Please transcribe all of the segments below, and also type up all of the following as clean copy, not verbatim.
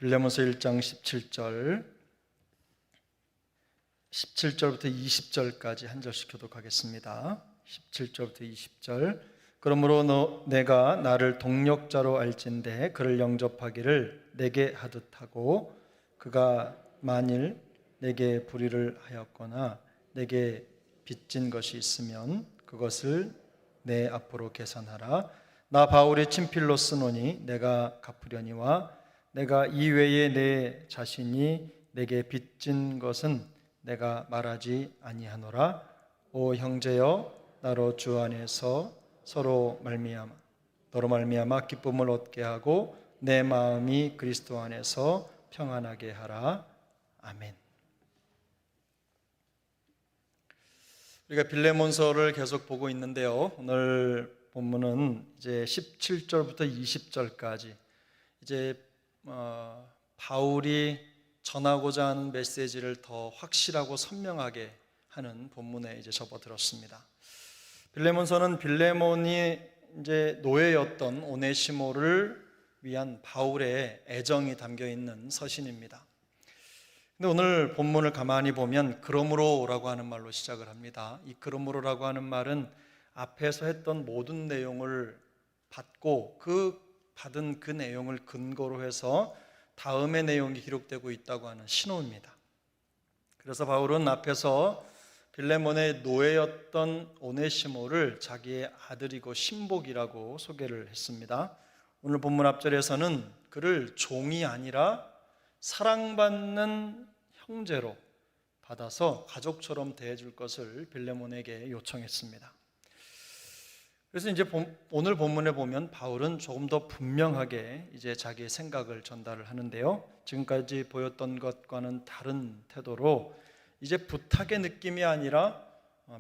빌레몬서 1장 17절부터 20절까지 한 절씩 교독하겠습니다. 17절부터 20절. 그러므로 내가 나를 동력자로 알진대 그를 영접하기를 내게 하듯 하고, 그가 만일 내게 불의를 하였거나 내게 빚진 것이 있으면 그것을 내 앞으로 계산하라. 나 바울이 친필로 쓰노니 내가 갚으려니와 내가 이외에 내 자신이 내게 빚진 것은 내가 말하지 아니하노라. 오 형제여, 나로 주 안에서 너로 말미암아 기쁨을 얻게 하고 내 마음이 그리스도 안에서 평안하게 하라. 아멘. 우리가 빌레몬서를 계속 보고 있는데요, 오늘 본문은 이제 17절부터 20절까지 이제 바울이 전하고자 하는 메시지를 더 확실하고 선명하게 하는 본문에 이제 접어들었습니다. 빌레몬서는 빌레몬이 이제 노예였던 오네시모를 위한 바울의 애정이 담겨 있는 서신입니다. 근데 오늘 본문을 가만히 보면 그러므로라고 하는 말로 시작을 합니다. 이 그러므로라고 하는 말은 앞에서 했던 모든 내용을 받고 받은 그 내용을 근거로 해서 다음의 내용이 기록되고 있다고 하는 신호입니다. 그래서 바울은 앞에서 빌레몬의 노예였던 오네시모를 자기의 아들이고 신복이라고 소개를 했습니다. 오늘 본문 앞절에서는 그를 종이 아니라 사랑받는 형제로 받아서 가족처럼 대해줄 것을 빌레몬에게 요청했습니다. 그래서 이제 오늘 본문에 보면 바울은 조금 더 분명하게 이제 자기의 생각을 전달을 하는데요, 지금까지 보였던 것과는 다른 태도로 이제 부탁의 느낌이 아니라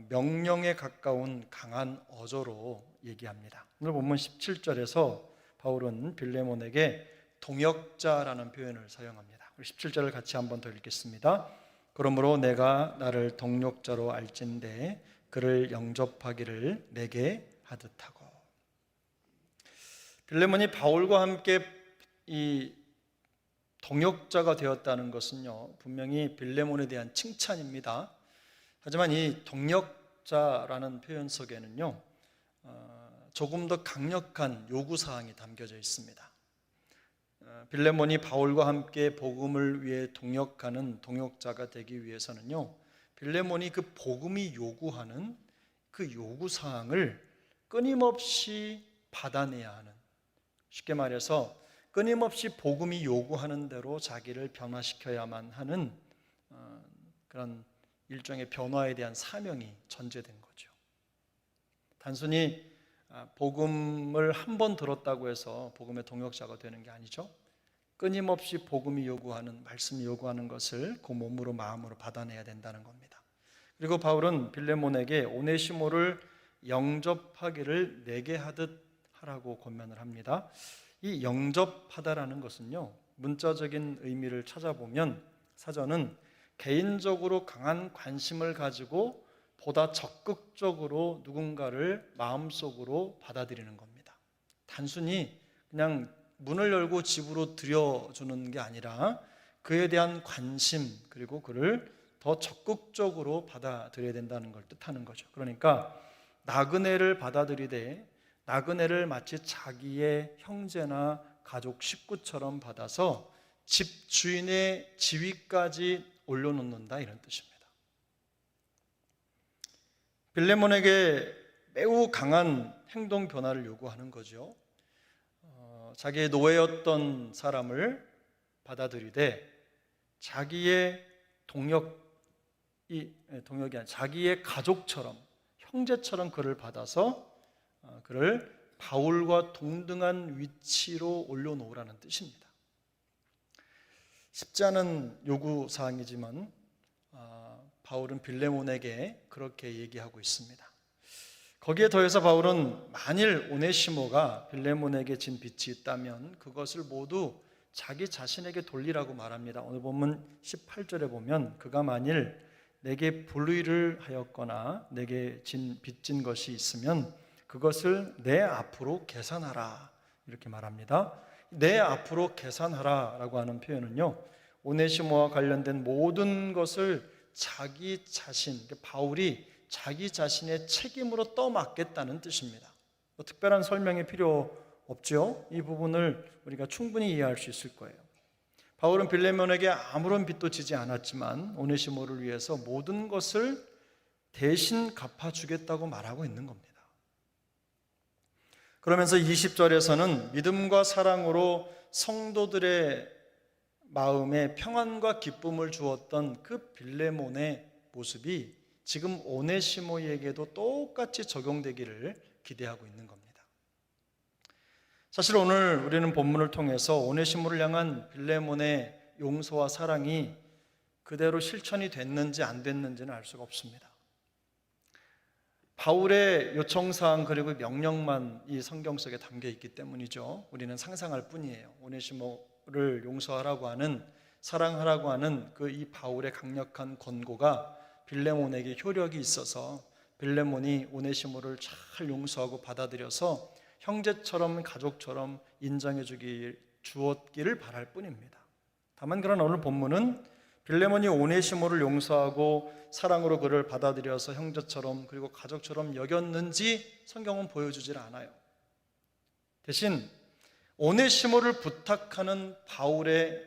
명령에 가까운 강한 어조로 얘기합니다. 오늘 본문 17절에서 바울은 빌레몬에게 동역자라는 표현을 사용합니다. 17절을 같이 한번 더 읽겠습니다. 그러므로 내가 나를 동역자로 알진대 그를 영접하기를 내게 하듯 하고. 빌레몬이 바울과 함께 이 동역자가 되었다는 것은요, 분명히 빌레몬에 대한 칭찬입니다. 하지만 이 동역자라는 표현 속에는요, 조금 더 강력한 요구사항이 담겨져 있습니다. 빌레몬이 바울과 함께 복음을 위해 동역하는 동역자가 되기 위해서는요, 빌레몬이 그 복음이 요구하는 그 요구사항을 끊임없이 받아내야 하는, 쉽게 말해서 끊임없이 복음이 요구하는 대로 자기를 변화시켜야만 하는 그런 일종의 변화에 대한 사명이 전제된 거죠. 단순히 복음을 한 번 들었다고 해서 복음의 동역자가 되는 게 아니죠. 끊임없이 복음이 요구하는, 말씀이 요구하는 것을 그 몸으로 마음으로 받아내야 된다는 겁니다. 그리고 바울은 빌레몬에게 오네시모를 영접하기를 내게 하듯 하라고 권면을 합니다. 이 영접하다라는 것은요, 문자적인 의미를 찾아보면 사전은 개인적으로 강한 관심을 가지고 보다 적극적으로 누군가를 마음속으로 받아들이는 겁니다. 단순히 그냥 문을 열고 집으로 들여주는 게 아니라 그에 대한 관심, 그리고 그를 더 적극적으로 받아들여야 된다는 걸 뜻하는 거죠. 그러니까 나그네를 받아들이되 나그네를 마치 자기의 형제나 가족 식구처럼 받아서 집 주인의 지위까지 올려놓는다, 이런 뜻입니다. 빌레몬에게 매우 강한 행동 변화를 요구하는 거죠. 자기의 노예였던 사람을 받아들이되 자기의 동역이 아니라 자기의 가족처럼, 형제처럼 그를 받아서 그를 바울과 동등한 위치로 올려놓으라는 뜻입니다. 쉽지 않은 요구사항이지만 바울은 빌레몬에게 그렇게 얘기하고 있습니다. 거기에 더해서 바울은 만일 오네시모가 빌레몬에게 진 빚이 있다면 그것을 모두 자기 자신에게 돌리라고 말합니다. 오늘 본문 18절에 보면 그가 만일 내게 불의를 하였거나 내게 빚진 것이 있으면 그것을 내 앞으로 계산하라, 이렇게 말합니다. 내 앞으로 계산하라 라고 하는 표현은요, 오네시모와 관련된 모든 것을 자기 자신, 바울이 자기 자신의 책임으로 떠맡겠다는 뜻입니다. 특별한 설명이 필요 없죠. 이 부분을 우리가 충분히 이해할 수 있을 거예요. 바울은 빌레몬에게 아무런 빚도 지지 않았지만 오네시모를 위해서 모든 것을 대신 갚아주겠다고 말하고 있는 겁니다. 그러면서 20절에서는 믿음과 사랑으로 성도들의 마음에 평안과 기쁨을 주었던 그 빌레몬의 모습이 지금 오네시모에게도 똑같이 적용되기를 기대하고 있는 겁니다. 사실 오늘 우리는 본문을 통해서 오네시모를 향한 빌레몬의 용서와 사랑이 그대로 실천이 됐는지 안 됐는지는 알 수가 없습니다. 바울의 요청사항 그리고 명령만 이 성경 속에 담겨 있기 때문이죠. 우리는 상상할 뿐이에요. 오네시모를 용서하라고 하는, 사랑하라고 하는 그 이 바울의 강력한 권고가 빌레몬에게 효력이 있어서 빌레몬이 오네시모를 잘 용서하고 받아들여서 형제처럼 가족처럼 인정해 주었기를 바랄 뿐입니다. 다만 그러나 오늘 본문은 빌레몬이 오네시모를 용서하고 사랑으로 그를 받아들여서 형제처럼 그리고 가족처럼 여겼는지 성경은 보여주질 않아요. 대신 오네시모를 부탁하는 바울의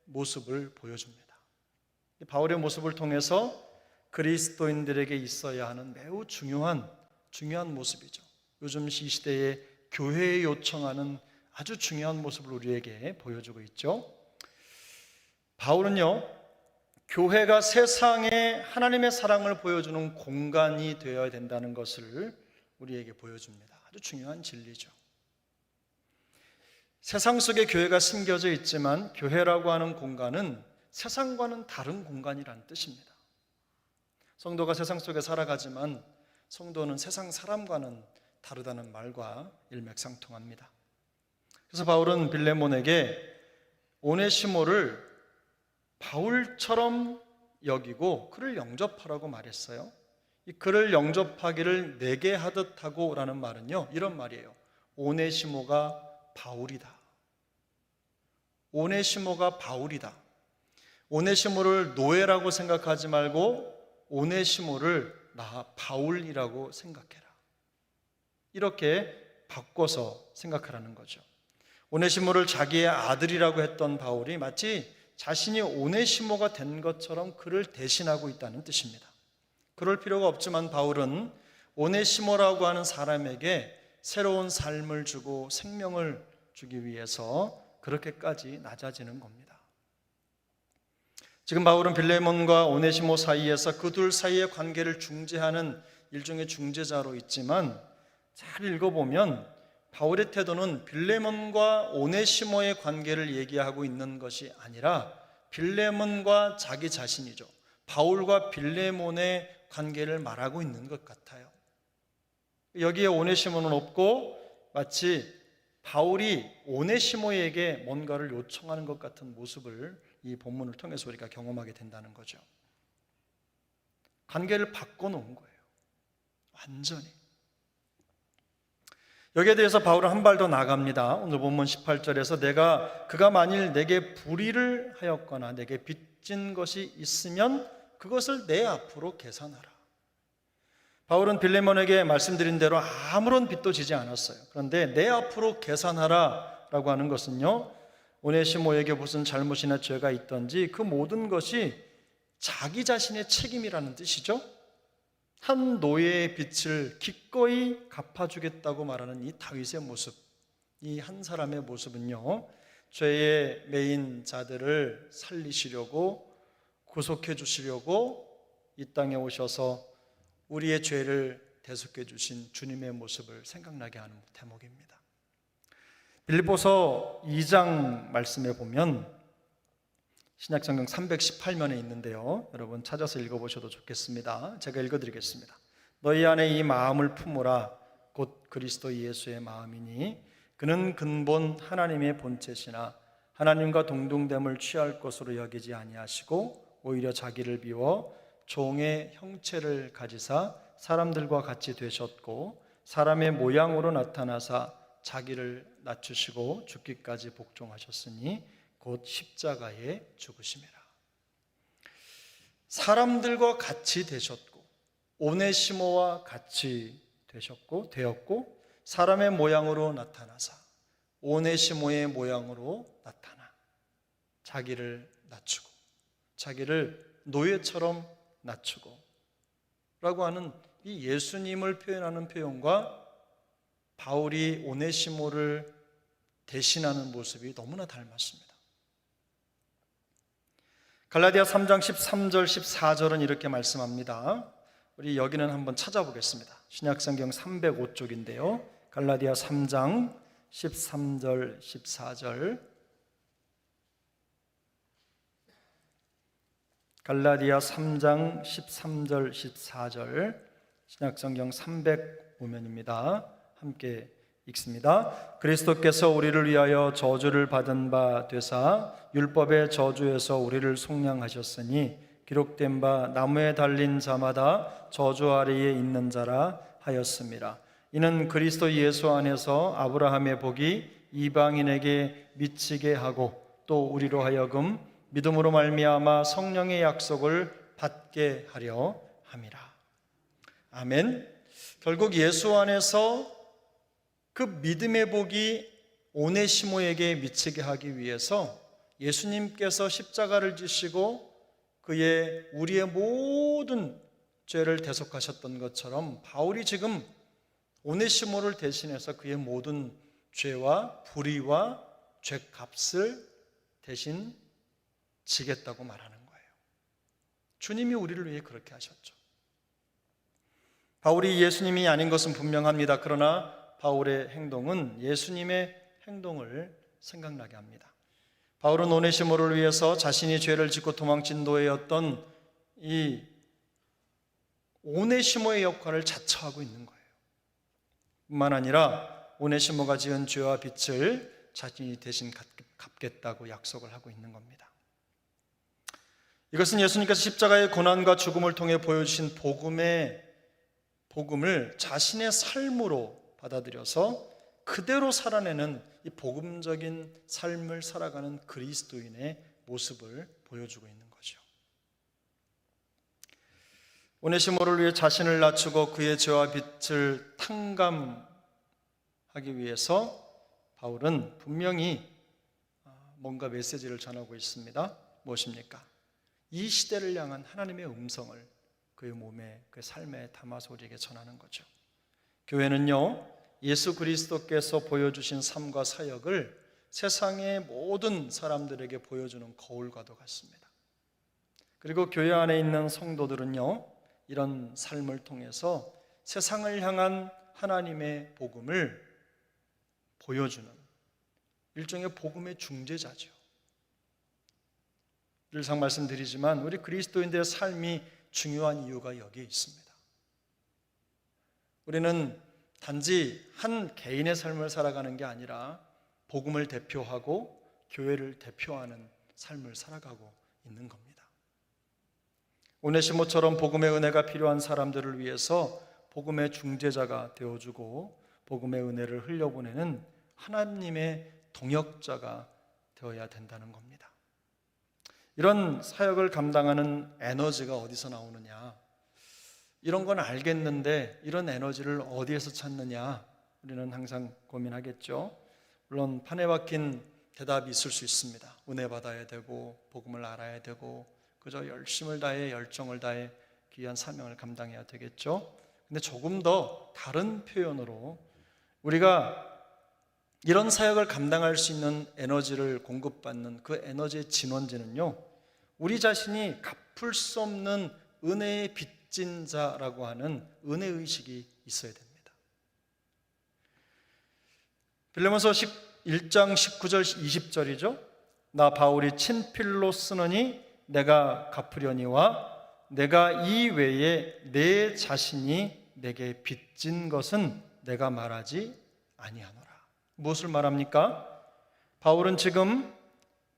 모습을 보여줍니다. 바울의 모습을 통해서 그리스도인들에게 있어야 하는 매우 중요한 모습이죠. 요즘 이 시대에 교회에 요청하는 아주 중요한 모습을 우리에게 보여주고 있죠. 바울은요, 교회가 세상에 하나님의 사랑을 보여주는 공간이 되어야 된다는 것을 우리에게 보여줍니다. 아주 중요한 진리죠. 세상 속에 교회가 심겨져 있지만 교회라고 하는 공간은 세상과는 다른 공간이라는 뜻입니다. 성도가 세상 속에 살아가지만 성도는 세상 사람과는 다르다는 말과 일맥상통합니다. 그래서 바울은 빌레몬에게 오네시모를 바울처럼 여기고 그를 영접하라고 말했어요. 이 그를 영접하기를 내게 하듯 하고 라는 말은요, 이런 말이에요. 오네시모가 바울이다. 오네시모가 바울이다. 오네시모를 노예라고 생각하지 말고 오네시모를 나 바울이라고 생각해라. 이렇게 바꿔서 생각하라는 거죠. 오네시모를 자기의 아들이라고 했던 바울이 마치 자신이 오네시모가 된 것처럼 그를 대신하고 있다는 뜻입니다. 그럴 필요가 없지만 바울은 오네시모라고 하는 사람에게 새로운 삶을 주고 생명을 주기 위해서 그렇게까지 낮아지는 겁니다. 지금 바울은 빌레몬과 오네시모 사이에서 그 둘 사이의 관계를 중재하는 일종의 중재자로 있지만 잘 읽어보면 바울의 태도는 빌레몬과 오네시모의 관계를 얘기하고 있는 것이 아니라 빌레몬과 자기 자신이죠. 바울과 빌레몬의 관계를 말하고 있는 것 같아요. 여기에 오네시모는 없고 마치 바울이 오네시모에게 뭔가를 요청하는 것 같은 모습을 이 본문을 통해서 우리가 경험하게 된다는 거죠. 관계를 바꿔놓은 거예요. 완전히. 여기에 대해서 바울은 한 발 더 나갑니다. 오늘 본문 18절에서 그가 만일 내게 불의를 하였거나 내게 빚진 것이 있으면 그것을 내 앞으로 계산하라. 바울은 빌레몬에게 말씀드린 대로 아무런 빚도 지지 않았어요. 그런데 내 앞으로 계산하라 라고 하는 것은요, 오네시모에게 무슨 잘못이나 죄가 있던지 그 모든 것이 자기 자신의 책임이라는 뜻이죠. 한 노예의 빚을 기꺼이 갚아주겠다고 말하는 이 다윗의 모습, 이 한 사람의 모습은요, 죄의 메인 자들을 살리시려고 구속해 주시려고 이 땅에 오셔서 우리의 죄를 대속해 주신 주님의 모습을 생각나게 하는 대목입니다. 빌립보서 2장 말씀에 보면 신약성경 318면에 있는데요, 여러분 찾아서 읽어보셔도 좋겠습니다. 제가 읽어드리겠습니다. 너희 안에 이 마음을 품으라. 곧 그리스도 예수의 마음이니 그는 근본 하나님의 본체시나 하나님과 동등됨을 취할 것으로 여기지 아니하시고 오히려 자기를 비워 종의 형체를 가지사 사람들과 같이 되셨고 사람의 모양으로 나타나사 자기를 낮추시고 죽기까지 복종하셨으니 곧 십자가에 죽으심이라. 사람들과 같이 되셨고 오네시모와 같이 되었고 사람의 모양으로 나타나사 오네시모의 모양으로 나타나 자기를 낮추고 자기를 노예처럼 낮추고 라고 하는 이 예수님을 표현하는 표현과 바울이 오네시모를 대신하는 모습이 너무나 닮았습니다. 갈라디아 3장 13절 14절은 이렇게 말씀합니다. 우리 여기는 한번 찾아보겠습니다. 신약성경 305쪽인데요. 갈라디아 3장 13절 14절 갈라디아 3장 13절 14절 신약성경 305면입니다. 함께 읽습니다. 그리스도께서 우리를 위하여 저주를 받은 바 되사 율법의 저주에서 우리를 속량하셨으니 기록된 바 나무에 달린 자마다 저주 아래에 있는 자라 하였습니다. 이는 그리스도 예수 안에서 아브라함의 복이 이방인에게 미치게 하고 또 우리로 하여금 믿음으로 말미암아 성령의 약속을 받게 하려 함이라. 아멘. 결국 예수 안에서 그 믿음의 복이 오네시모에게 미치게 하기 위해서 예수님께서 십자가를 지시고 우리의 모든 죄를 대속하셨던 것처럼 바울이 지금 오네시모를 대신해서 그의 모든 죄와 불의와 죄값을 대신 지겠다고 말하는 거예요. 주님이 우리를 위해 그렇게 하셨죠. 바울이 예수님이 아닌 것은 분명합니다. 그러나 바울의 행동은 예수님의 행동을 생각나게 합니다. 바울은 오네시모를 위해서 자신이 죄를 짓고 도망친 노예였던 이 오네시모의 역할을 자처하고 있는 거예요. 뿐만 아니라 오네시모가 지은 죄와 빚을 자신이 대신 갚겠다고 약속을 하고 있는 겁니다. 이것은 예수님께서 십자가의 고난과 죽음을 통해 보여주신 복음을 자신의 삶으로 받아들여서 그대로 살아내는 이 복음적인 삶을 살아가는 그리스도인의 모습을 보여주고 있는 거죠. 오네시모를 위해 자신을 낮추고 그의 죄와 빚을 탕감하기 위해서 바울은 분명히 뭔가 메시지를 전하고 있습니다. 무엇입니까? 이 시대를 향한 하나님의 음성을 그의 몸에, 그의 삶에 담아서 우리에게 전하는 거죠. 교회는요, 예수 그리스도께서 보여주신 삶과 사역을 세상의 모든 사람들에게 보여주는 거울과도 같습니다. 그리고 교회 안에 있는 성도들은요, 이런 삶을 통해서 세상을 향한 하나님의 복음을 보여주는 일종의 복음의 중재자죠. 늘상 말씀드리지만 우리 그리스도인들의 삶이 중요한 이유가 여기에 있습니다. 우리는 단지 한 개인의 삶을 살아가는 게 아니라 복음을 대표하고 교회를 대표하는 삶을 살아가고 있는 겁니다. 오네시모처럼 복음의 은혜가 필요한 사람들을 위해서 복음의 중재자가 되어주고 복음의 은혜를 흘려보내는 하나님의 동역자가 되어야 된다는 겁니다. 이런 사역을 감당하는 에너지가 어디서 나오느냐? 이런 건 알겠는데 이런 에너지를 어디에서 찾느냐? 우리는 항상 고민하겠죠. 물론 판에 박힌 대답이 있을 수 있습니다. 은혜 받아야 되고 복음을 알아야 되고 그저 열심을 다해 열정을 다해 귀한 사명을 감당해야 되겠죠. 근데 조금 더 다른 표현으로 우리가 이런 사역을 감당할 수 있는 에너지를 공급받는 그 에너지의 진원지는요, 우리 자신이 갚을 수 없는 은혜의 빚진 자라고 하는 은혜의식이 있어야 됩니다. 빌레몬서 1장 19절 20절이죠. 나 바울이 친필로 쓰느니 내가 갚으려니와 내가 이 외에 내 자신이 내게 빚진 것은 내가 말하지 아니하노라. 무엇을 말합니까? 바울은 지금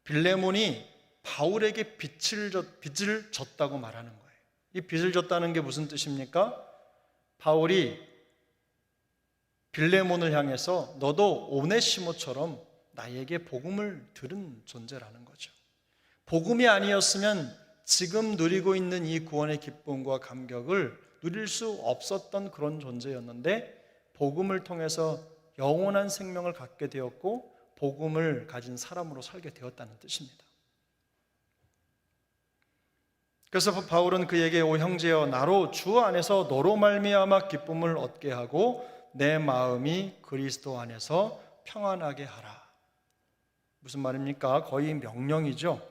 빌레몬이 바울에게 빚을 졌다고 말하는 거예요. 이 빚을 졌다는 게 무슨 뜻입니까? 바울이 빌레몬을 향해서 너도 오네시모처럼 나에게 복음을 들은 존재라는 거죠. 복음이 아니었으면 지금 누리고 있는 이 구원의 기쁨과 감격을 누릴 수 없었던 그런 존재였는데 복음을 통해서 영원한 생명을 갖게 되었고 복음을 가진 사람으로 살게 되었다는 뜻입니다. 그래서 바울은 그에게 오 형제여 나로 주 안에서 너로 말미암아 기쁨을 얻게 하고 내 마음이 그리스도 안에서 평안하게 하라. 무슨 말입니까? 거의 명령이죠.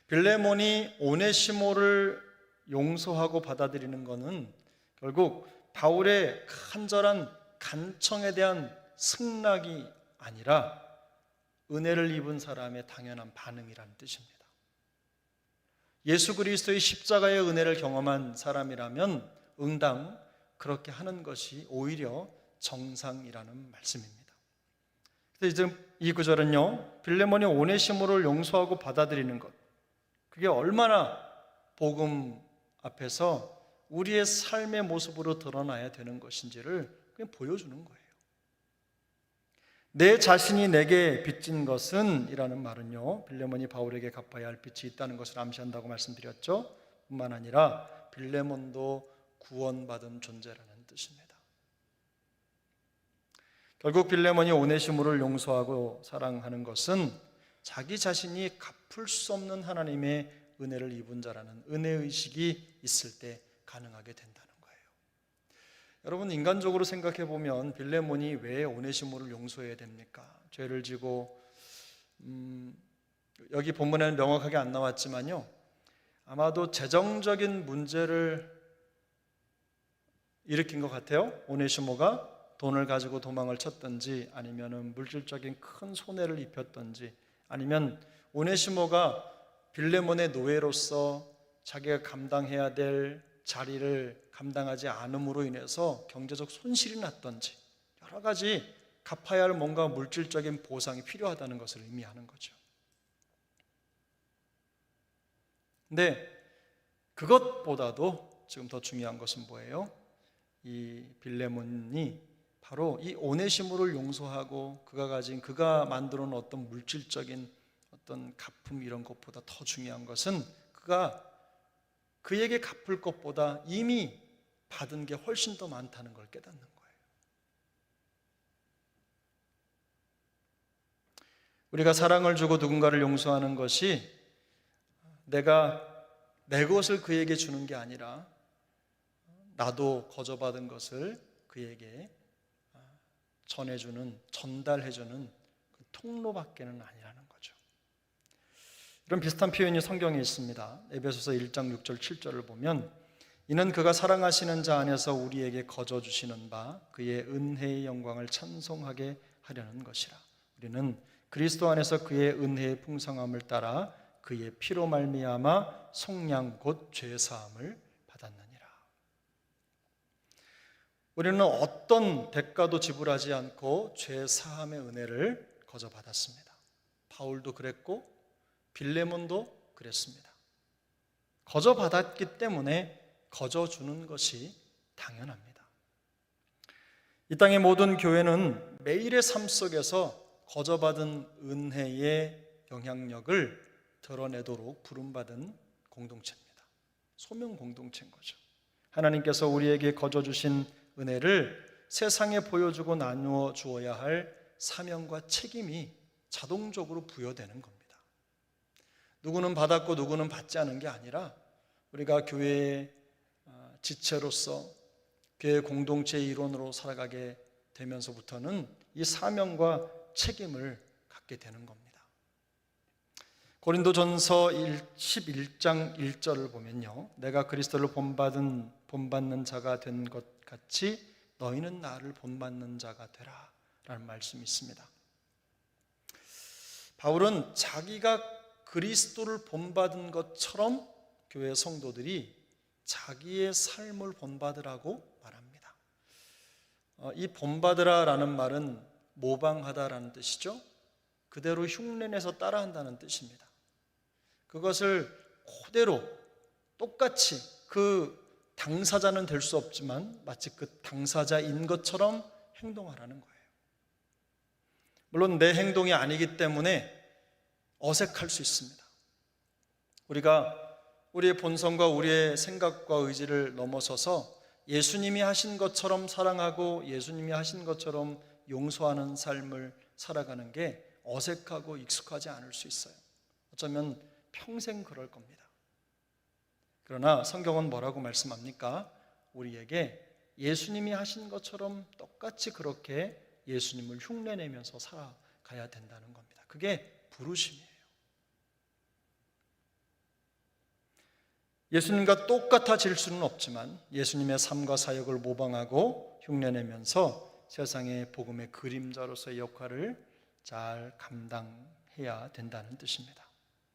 빌레몬이 오네시모를 용서하고 받아들이는 것은 결국 바울의 간절한 간청에 대한 승낙이 아니라 은혜를 입은 사람의 당연한 반응이라는 뜻입니다. 예수 그리스도의 십자가의 은혜를 경험한 사람이라면 응당 그렇게 하는 것이 오히려 정상이라는 말씀입니다. 그래서 이제 이 구절은요, 빌레몬이 오네시모를 용서하고 받아들이는 것, 그게 얼마나 복음 앞에서 우리의 삶의 모습으로 드러나야 되는 것인지를 그냥 보여주는 거예요. 내 자신이 내게 빚진 것은 이라는 말은요, 빌레몬이 바울에게 갚아야 할 빚이 있다는 것을 암시한다고 말씀드렸죠. 뿐만 아니라 빌레몬도 구원받은 존재라는 뜻입니다. 결국 빌레몬이 오네시모를 용서하고 사랑하는 것은 자기 자신이 갚을 수 없는 하나님의 은혜를 입은 자라는 은혜의식이 있을 때 가능하게 된다는 거예요. 여러분, 인간적으로 생각해 보면 빌레몬이 왜 오네시모를 용서해야 됩니까? 죄를 지고 여기 본문에는 명확하게 안 나왔지만요, 아마도 재정적인 문제를 일으킨 것 같아요. 오네시모가 돈을 가지고 도망을 쳤든지 아니면 물질적인 큰 손해를 입혔든지 아니면 오네시모가 빌레몬의 노예로서 자기가 감당해야 될 자리를 감당하지 않음으로 인해서 경제적 손실이 났던지 여러 가지 갚아야 할 뭔가 물질적인 보상이 필요하다는 것을 의미하는 거죠. 근데 그것보다도 지금 더 중요한 것은 뭐예요? 이 빌레몬이 바로 이 오네시모를 용서하고 그가 만들어 놓은 어떤 물질적인 어떤 갚음 이런 것보다 더 중요한 것은 그가 그에게 갚을 것보다 이미 받은 게 훨씬 더 많다는 걸 깨닫는 거예요. 우리가 사랑을 주고 누군가를 용서하는 것이 내가 내 것을 그에게 주는 게 아니라 나도 거저받은 것을 그에게 전달해주는 그 통로밖에는 아니라는 거죠. 이런 비슷한 표현이 성경에 있습니다. 에베소서 1장 6절 7절을 보면 이는 그가 사랑하시는 자 안에서 우리에게 거저 주시는 바 그의 은혜의 영광을 찬송하게 하려는 것이라. 우리는 그리스도 안에서 그의 은혜의 풍성함을 따라 그의 피로 말미암아 속량 곧 죄사함을 받았느니라. 우리는 어떤 대가도 지불하지 않고 죄사함의 은혜를 거저 받았습니다. 바울도 그랬고 빌레몬도 그랬습니다. 거저 받았기 때문에 거저 주는 것이 당연합니다. 이 땅의 모든 교회는 매일의 삶 속에서 거저 받은 은혜의 영향력을 드러내도록 부름받은 공동체입니다. 소명 공동체인 거죠. 하나님께서 우리에게 거저 주신 은혜를 세상에 보여주고 나누어 주어야 할 사명과 책임이 자동적으로 부여되는 겁니다. 누구는 받았고 누구는 받지 않은 게 아니라 우리가 교회의 지체로서 교회 공동체의 일원으로 살아가게 되면서부터는 이 사명과 책임을 갖게 되는 겁니다. 고린도전서 11장 1절을 보면요, 내가 그리스도를 본받는 자가 된 것 같이 너희는 나를 본받는 자가 되라 라는 말씀이 있습니다. 바울은 자기가 그리스도를 본받은 것처럼 교회 성도들이 자기의 삶을 본받으라고 말합니다. 이 본받으라라는 말은 모방하다라는 뜻이죠. 그대로 흉내내서 따라한다는 뜻입니다. 그것을 그대로 똑같이 그 당사자는 될 수 없지만 마치 그 당사자인 것처럼 행동하라는 거예요. 물론 내 행동이 아니기 때문에 어색할 수 있습니다. 우리가 우리의 본성과 우리의 생각과 의지를 넘어서서 예수님이 하신 것처럼 사랑하고 예수님이 하신 것처럼 용서하는 삶을 살아가는 게 어색하고 익숙하지 않을 수 있어요. 어쩌면 평생 그럴 겁니다. 그러나 성경은 뭐라고 말씀합니까? 우리에게 예수님이 하신 것처럼 똑같이 그렇게 예수님을 흉내내면서 살아가야 된다는 겁니다. 그게 부르심이에요. 예수님과 똑같아질 수는 없지만 예수님의 삶과 사역을 모방하고 흉내내면서 세상의 복음의 그림자로서의 역할을 잘 감당해야 된다는 뜻입니다.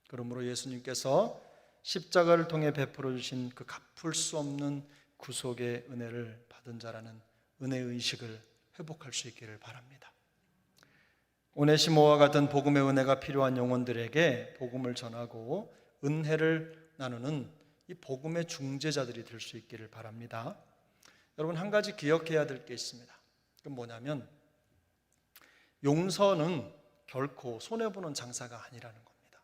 그러므로 예수님께서 십자가를 통해 베풀어 주신 그 갚을 수 없는 구속의 은혜를 받은 자라는 은혜의식을 회복할 수 있기를 바랍니다. 오네시모와 같은 복음의 은혜가 필요한 영혼들에게 복음을 전하고 은혜를 나누는 이 복음의 중재자들이 될 수 있기를 바랍니다. 여러분, 한 가지 기억해야 될 게 있습니다. 그건 뭐냐면 용서는 결코 손해보는 장사가 아니라는 겁니다.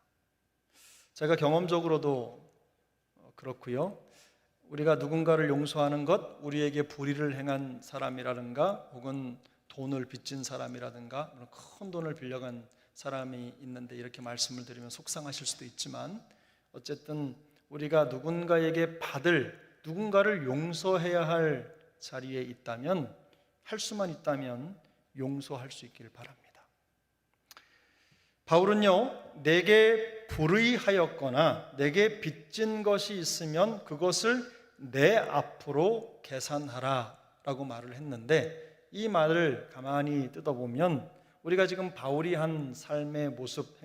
제가 경험적으로도 그렇고요. 우리가 누군가를 용서하는 것, 우리에게 불의를 행한 사람이라든가 혹은 돈을 빚진 사람이라든가 큰 돈을 빌려간 사람이 있는데 이렇게 말씀을 드리면 속상하실 수도 있지만 어쨌든 우리가 누군가에게 누군가를 용서해야 할 자리에 있다면, 할 수만 있다면 용서할 수 있기를 바랍니다. 바울은요, 내게 불의하였거나 내게 빚진 것이 있으면 그것을 내 앞으로 계산하라 라고 말을 했는데, 이 말을 가만히 뜯어보면 우리가 지금 바울이 한 삶의 모습,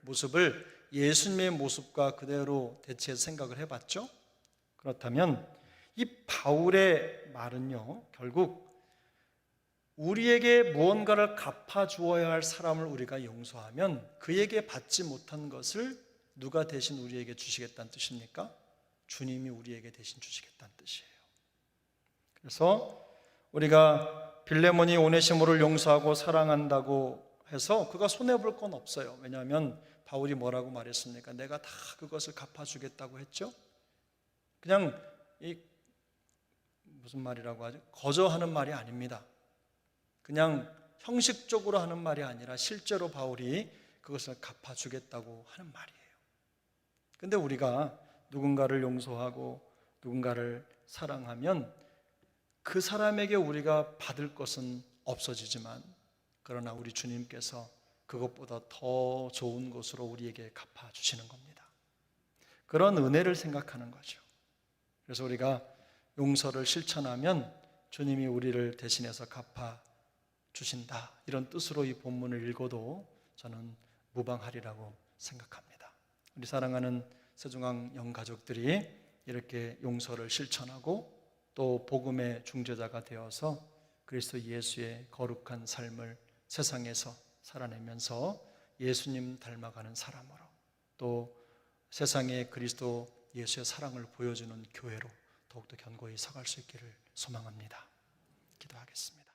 모습을 예수님의 모습과 그대로 대체해서 생각을 해봤죠. 그렇다면 이 바울의 말은요, 결국 우리에게 무언가를 갚아주어야 할 사람을 우리가 용서하면 그에게 받지 못한 것을 누가 대신 우리에게 주시겠다는 뜻입니까? 주님이 우리에게 대신 주시겠다는 뜻이에요. 그래서 우리가 빌레몬이 오네시모를 용서하고 사랑한다고 해서 그가 손해볼 건 없어요. 왜냐하면 바울이 뭐라고 말했습니까? 내가 다 그것을 갚아주겠다고 했죠. 그냥 무슨 말이라고 하죠? 거저하는 말이 아닙니다. 그냥 형식적으로 하는 말이 아니라 실제로 바울이 그것을 갚아주겠다고 하는 말이에요. 근데 우리가 누군가를 용서하고 누군가를 사랑하면 그 사람에게 우리가 받을 것은 없어지지만, 그러나 우리 주님께서 그것보다 더 좋은 것으로 우리에게 갚아주시는 겁니다. 그런 은혜를 생각하는 거죠. 그래서 우리가 용서를 실천하면 주님이 우리를 대신해서 갚아주신다, 이런 뜻으로 이 본문을 읽어도 저는 무방하리라고 생각합니다. 우리 사랑하는 세종항 영가족들이 이렇게 용서를 실천하고 또 복음의 중재자가 되어서 그리스도 예수의 거룩한 삶을 세상에서 살아내면서 예수님 닮아가는 사람으로, 또 세상에 그리스도 예수의 사랑을 보여주는 교회로 더욱더 견고히 서갈 수 있기를 소망합니다. 기도하겠습니다.